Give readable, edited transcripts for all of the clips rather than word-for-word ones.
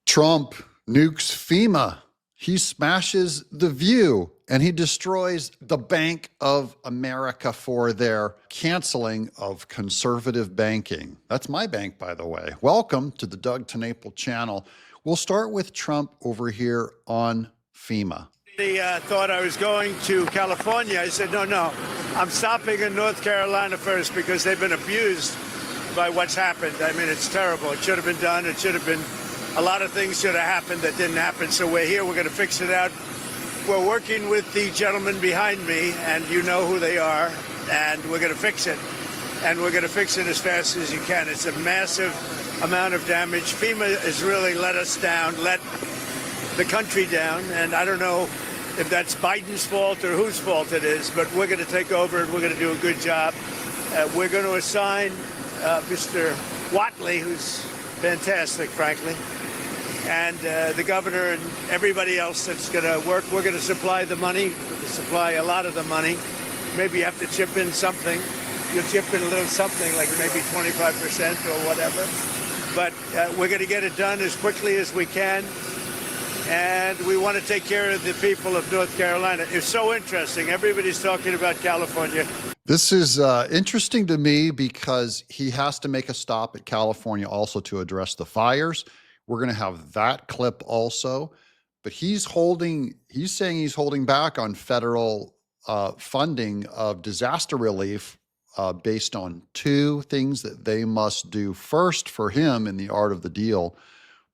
Trump nukes FEMA. He smashes The View and he destroys the Bank of America for their canceling of conservative banking. That's my bank, by the way. Welcome to the Doug TenNapel channel. We'll start with Trump over here on FEMA. He thought I was going to California. I said, no, I'm stopping in North Carolina first because they've been abused by what's happened. I mean, it's terrible. It should have been done. It should have been, a lot of things should have happened that didn't happen. So we're here. We're going to fix it out. We're working with the gentleman behind me, and you know who they are, and we're going to fix it. And we're going to fix it as fast as you can. It's a massive amount of damage. FEMA has really let us down, let the country down, and I don't know if that's Biden's fault or whose fault it is, but we're going to take over and we're going to do a good job. We're going to assign Mr. Whatley, who's fantastic, frankly, and the governor and everybody else that's going to work. We're going to supply the money, supply a lot of the money. Maybe you have to chip in something. You'll chip in a little something, like maybe 25% or whatever. But we're going to get it done as quickly as we can. And we want to take care of the people of North Carolina. It's so interesting. Everybody's talking about California. This is interesting to me because he has to make a stop at California also to address the fires. We're going to have that clip also, but he's saying he's holding back on federal funding of disaster relief based on two things that they must do first for him in the art of the deal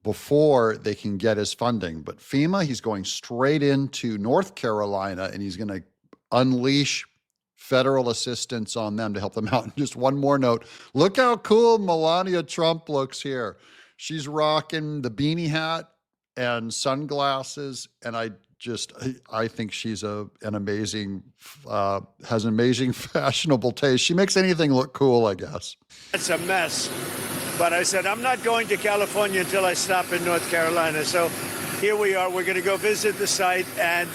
before they can get his funding. But FEMA, he's going straight into North Carolina and he's going to unleash federal assistance on them to help them out. And just one more note, look how cool Melania Trump looks here. She's rocking the beanie hat and sunglasses. And I think she's an amazing, has an amazing fashionable taste. She makes anything look cool, I guess. It's a mess. But I said, I'm not going to California until I stop in North Carolina. So here we are. We're going to go visit the site, and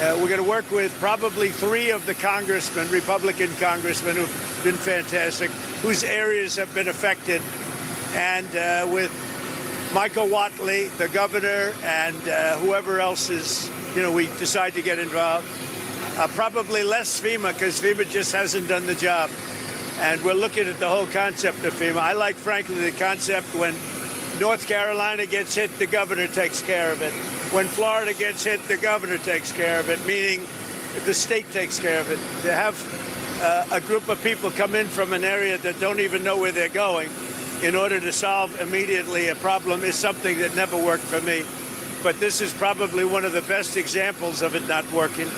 we're going to work with probably three of the congressmen, Republican congressmen, who've been fantastic, whose areas have been affected, and with Michael Whatley, the governor, and whoever else is, we decide to get involved. Probably less FEMA, because FEMA just hasn't done the job. And we're looking at the whole concept of FEMA. I like, frankly, the concept when North Carolina gets hit, the governor takes care of it. When Florida gets hit, the governor takes care of it, meaning the state takes care of it. To have a group of people come in from an area that don't even know where they're going in order to solve immediately a problem is something that never worked for me. But this is probably one of the best examples of it not working.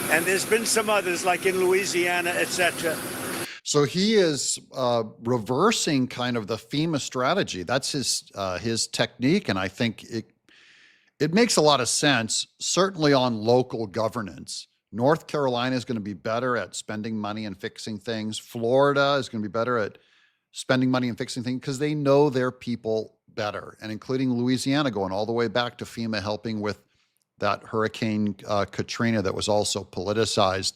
And there's been some others, like in Louisiana, etc. So he is reversing kind of the FEMA strategy. That's his technique, and I think it makes a lot of sense, certainly on local governance. North Carolina is going to be better at spending money and fixing things. Florida is going to be better at spending money and fixing things because they know their people better, and including Louisiana, going all the way back to FEMA helping with that Hurricane Katrina that was also politicized.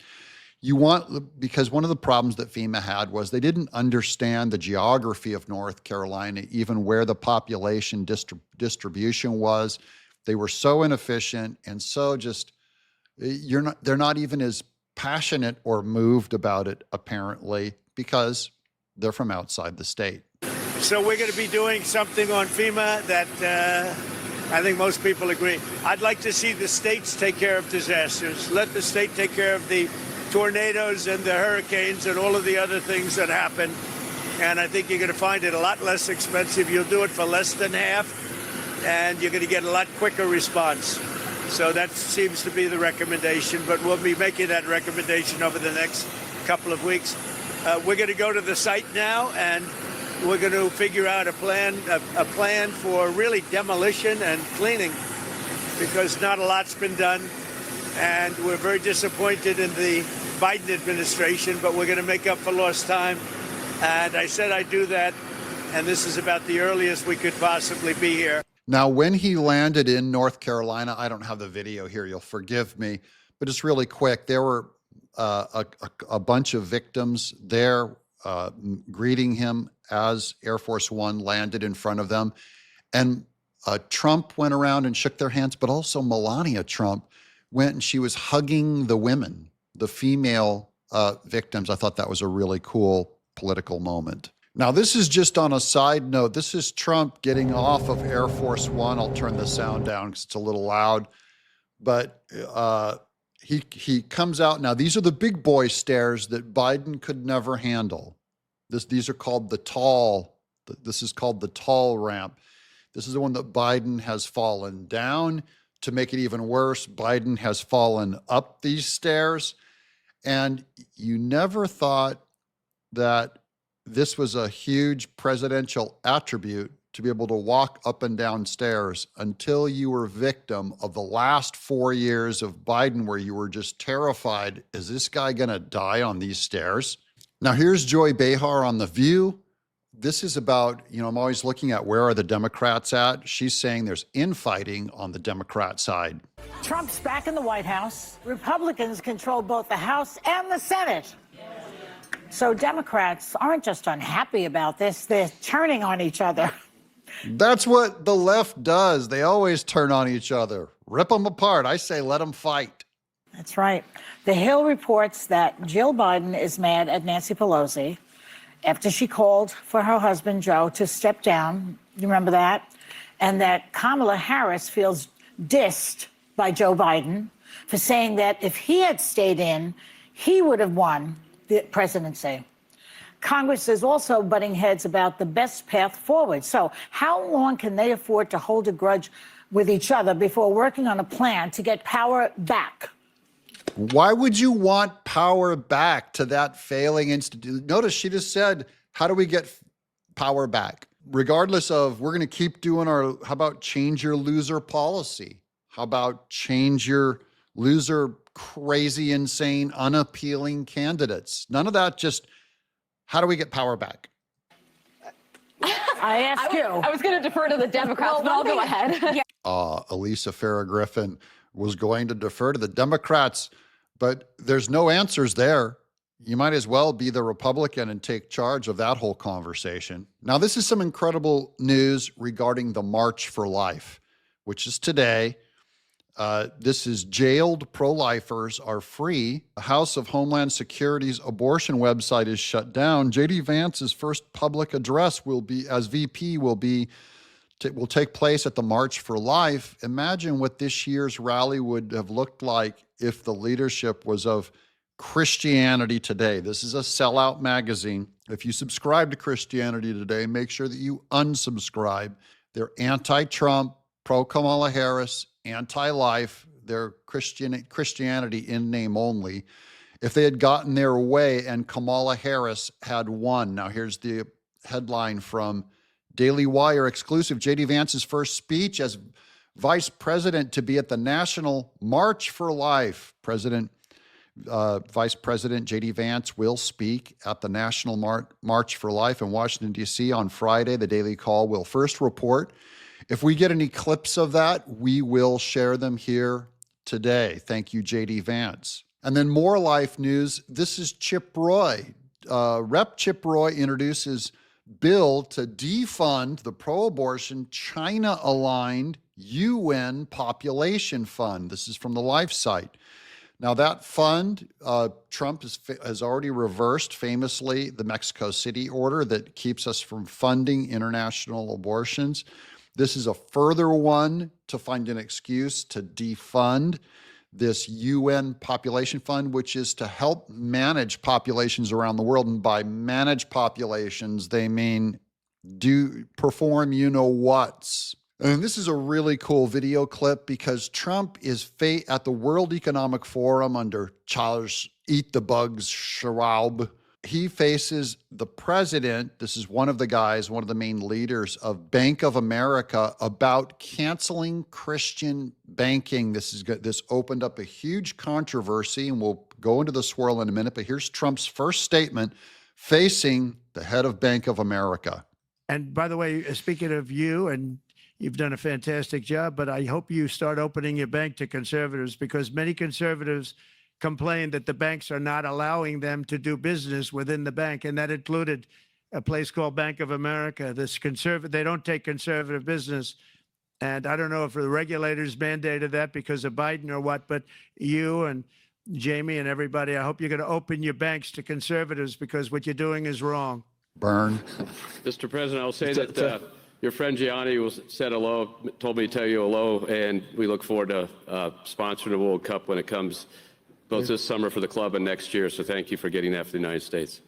Because one of the problems that FEMA had was they didn't understand the geography of North Carolina, even where the population distribution was. They were so inefficient and so they're not even as passionate or moved about it, apparently, because they're from outside the state. So we're going to be doing something on FEMA that I think most people agree. I'd like to see the states take care of disasters. Let the state take care of the tornadoes and the hurricanes and all of the other things that happen. And I think you're going to find it a lot less expensive. You'll do it for less than half, and you're going to get a lot quicker response. So that seems to be the recommendation, but we'll be making that recommendation over the next couple of weeks. We're going to go to the site now, and we're going to figure out a plan for really demolition and cleaning, because not a lot's been done. And we're very disappointed in the Biden administration, but we're going to make up for lost time. And I said I'd do that, and this is about the earliest we could possibly be here. Now, when he landed in North Carolina, I don't have the video here, you'll forgive me, but it's really quick. There were a bunch of victims there greeting him as Air Force One landed in front of them. And Trump went around and shook their hands, but also Melania Trump went and she was hugging the women, the female victims. I thought that was a really cool political moment. Now, this is just on a side note. This is Trump getting off of Air Force One. I'll turn the sound down because it's a little loud. But he comes out. Now, these are the big boy stairs that Biden could never handle. These are called the tall. This is called the tall ramp. This is the one that Biden has fallen down. To make it even worse, Biden has fallen up these stairs. And you never thought that this was a huge presidential attribute to be able to walk up and down stairs until you were victim of the last 4 years of Biden, where you were just terrified. Is this guy going to die on these stairs? Now, here's Joy Behar on The View. This is about, I'm always looking at where are the Democrats at. She's saying there's infighting on the Democrat side. Trump's back in the White House. Republicans control both the House and the Senate. So Democrats aren't just unhappy about this, they're turning on each other. That's what the left does. They always turn on each other. Rip them apart. I say let them fight. That's right. The Hill reports that Jill Biden is mad at Nancy Pelosi after she called for her husband, Joe, to step down. You remember that? And that Kamala Harris feels dissed by Joe Biden for saying that if he had stayed in, he would have won the presidency. Congress is also butting heads about the best path forward. So how long can they afford to hold a grudge with each other before working on a plan to get power back? Why would you want power back to that failing institution? Notice she just said, how do we get power back? Regardless of, we're going to keep doing how about change your loser policy? How about change your loser, crazy, insane, unappealing candidates? None of that, just how do we get power back? I ask you. I was going to defer to the Democrats, but I'll go ahead. Elisa Farrah Griffin was going to defer to the Democrats, but there's no answers there. You might as well be the Republican and take charge of that whole conversation. Now, this is some incredible news regarding the March for Life, which is today. This is jailed pro-lifers are free. The House of Homeland Security's abortion website is shut down. J.D. Vance's first public address will be, as VP, will take place at the March for Life. Imagine what this year's rally would have looked like if the leadership was of Christianity Today. This is a sellout magazine. If you subscribe to Christianity Today, make sure that you unsubscribe. They're anti-Trump, pro-Kamala Harris, anti-life. They're Christianity in name only. If they had gotten their way and Kamala Harris had won. Now, here's the headline from Daily Wire exclusive. J.D. Vance's first speech as vice president to be at the National March for Life. Vice President J.D. Vance will speak at the National March for Life in Washington, D.C. on Friday. The Daily Call will first report. If we get any clips of that, we will share them here today. Thank you, J.D. Vance. And then more life news. This is Chip Roy. Rep. Chip Roy introduces bill to defund the pro-abortion, China-aligned UN population fund. This is from the Life site. Now, that fund, Trump has already reversed, famously, the Mexico City order that keeps us from funding international abortions. This is a further one to find an excuse to defund this UN population fund, which is to help manage populations around the world. And by manage populations, they mean perform you-know-whats. And this is a really cool video clip because Trump is at the World Economic Forum under Charles Eat the Bugs Schwab. He faces the president. This is one of the guys, one of the main leaders of Bank of America, about canceling Christian banking. This opened up a huge controversy, and we'll go into the swirl in a minute. But here's Trump's first statement facing the head of Bank of America. And by the way, speaking of you, and you've done a fantastic job, but I hope you start opening your bank to conservatives, because many conservatives complain that the banks are not allowing them to do business within the bank, and that included a place called Bank of America. They don't take conservative business, And I don't know if the regulators mandated that because of Biden or what, but you and Jamie and everybody, I hope you're going to open your banks to conservatives because what you're doing is wrong. Burn. Mr. President, I'll say that your friend Gianni said hello, told me to tell you hello, and we look forward to sponsoring the World Cup when it comes both this summer for the club and next year. So thank you for getting that for the United States.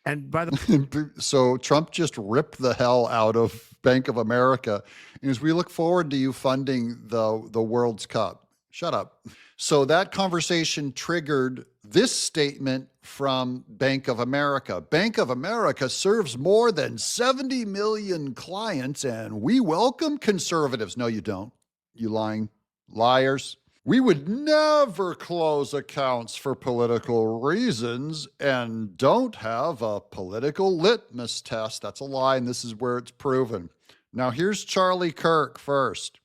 And by the So Trump just ripped the hell out of Bank of America. And as we look forward to you funding the World's Cup. Shut up. So that conversation triggered this statement from Bank of America. Bank of America serves more than 70 million clients, and we welcome conservatives. No, you don't. You lying liars. We would never close accounts for political reasons and don't have a political litmus test. That's a lie, and this is where it's proven. Now, here's Charlie Kirk first.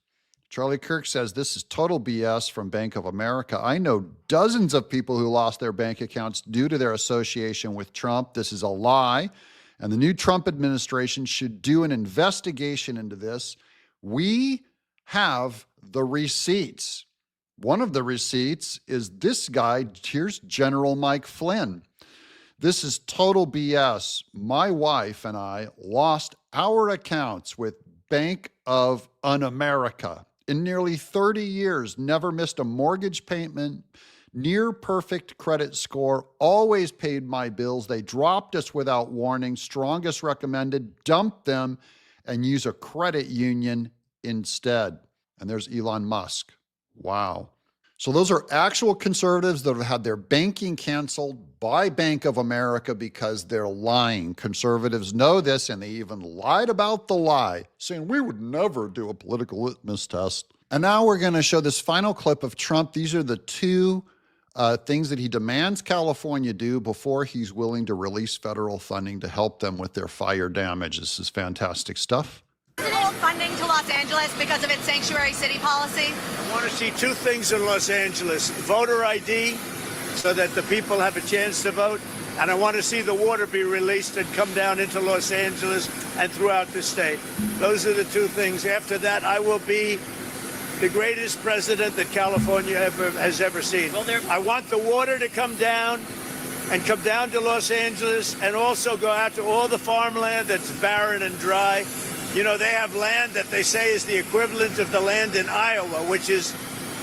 Charlie Kirk says this is total BS from Bank of America. I know dozens of people who lost their bank accounts due to their association with Trump. This is a lie, and the new Trump administration should do an investigation into this. We have the receipts. One of the receipts is this guy. Here's General Mike Flynn. This is total BS. My wife and I lost our accounts with Bank of America. In nearly 30 years, never missed a mortgage payment, near perfect credit score, always paid my bills. They dropped us without warning, strongest recommended, dumped them, and use a credit union instead. And there's Elon Musk. Wow. So those are actual conservatives that have had their banking canceled by Bank of America because they're lying. Conservatives know this, and they even lied about the lie, saying we would never do a political litmus test. And now we're going to show this final clip of Trump. These are the two things that he demands California do before he's willing to release federal funding to help them with their fire damage. This is fantastic stuff. Funding to Los Angeles because of its sanctuary city policy? I want to see two things in Los Angeles: voter ID so that the people have a chance to vote, and I want to see the water be released and come down into Los Angeles and throughout the state. Those are the two things. After that, I will be the greatest president that California has ever seen. I want the water to come down and come down to Los Angeles and also go out to all the farmland that's barren and dry. You know, they have land that they say is the equivalent of the land in Iowa, which is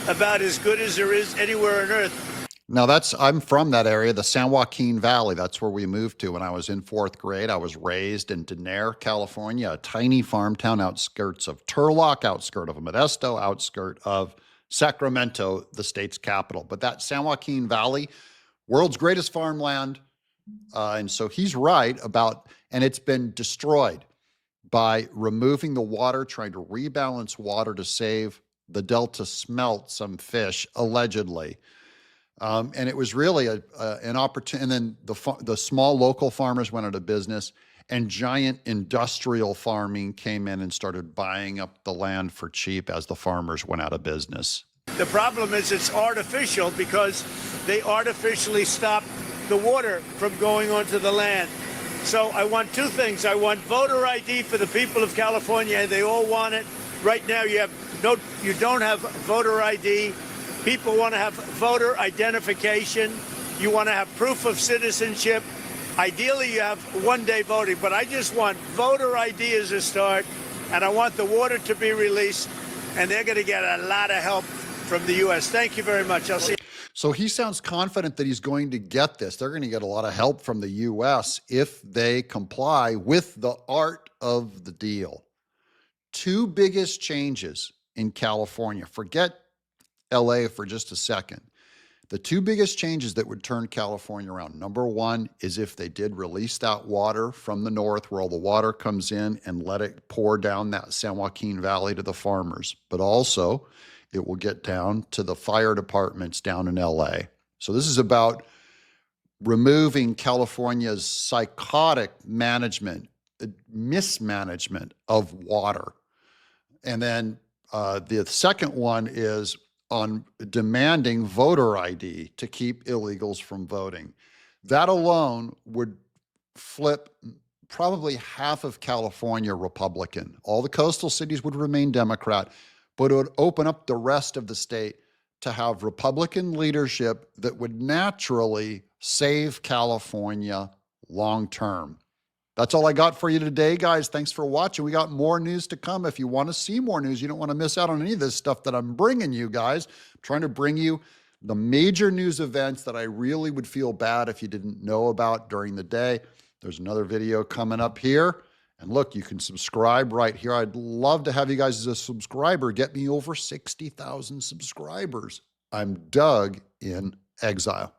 about as good as there is anywhere on earth. Now I'm from that area, the San Joaquin Valley. That's where we moved to when I was in fourth grade. I was raised in Denair, California, a tiny farm town outskirts of Turlock, outskirt of Modesto, outskirt of Sacramento, the state's capital. But that San Joaquin Valley, world's greatest farmland. And so he's right about, and it's been destroyed by removing the water, trying to rebalance water to save the Delta smelt some fish, allegedly. And it was really an opportunity. And then the small local farmers went out of business, and giant industrial farming came in and started buying up the land for cheap as the farmers went out of business. The problem is it's artificial because they artificially stop the water from going onto the land. So I want two things. I want voter ID for the people of California, and they all want it. Right now, you don't have voter ID. People want to have voter identification. You want to have proof of citizenship. Ideally, you have one-day voting, but I just want voter ID as a start, and I want the water to be released, and they're going to get a lot of help from the U.S. Thank you very much. I'll see you. So he sounds confident that he's going to get this. They're going to get a lot of help from the U.S. if they comply with the art of the deal. Two biggest changes in California. Forget L.A. for just a second. The two biggest changes that would turn California around. Number one is if they did release that water from the north where all the water comes in and let it pour down that San Joaquin Valley to the farmers. But also, it will get down to the fire departments down in LA. So this is about removing California's psychotic management, mismanagement of water. And then the second one is on demanding voter ID to keep illegals from voting. That alone would flip probably half of California Republican. All the coastal cities would remain Democrat. but it would open up the rest of the state to have Republican leadership that would naturally save California long term. That's all I got for you today, guys. Thanks for watching. We got more news to come. If you want to see more news, you don't want to miss out on any of this stuff that I'm bringing you guys. I'm trying to bring you the major news events that I really would feel bad if you didn't know about during the day. There's another video coming up here. And look, you can subscribe right here. I'd love to have you guys as a subscriber. Get me over 60,000 subscribers. I'm Doug in exile.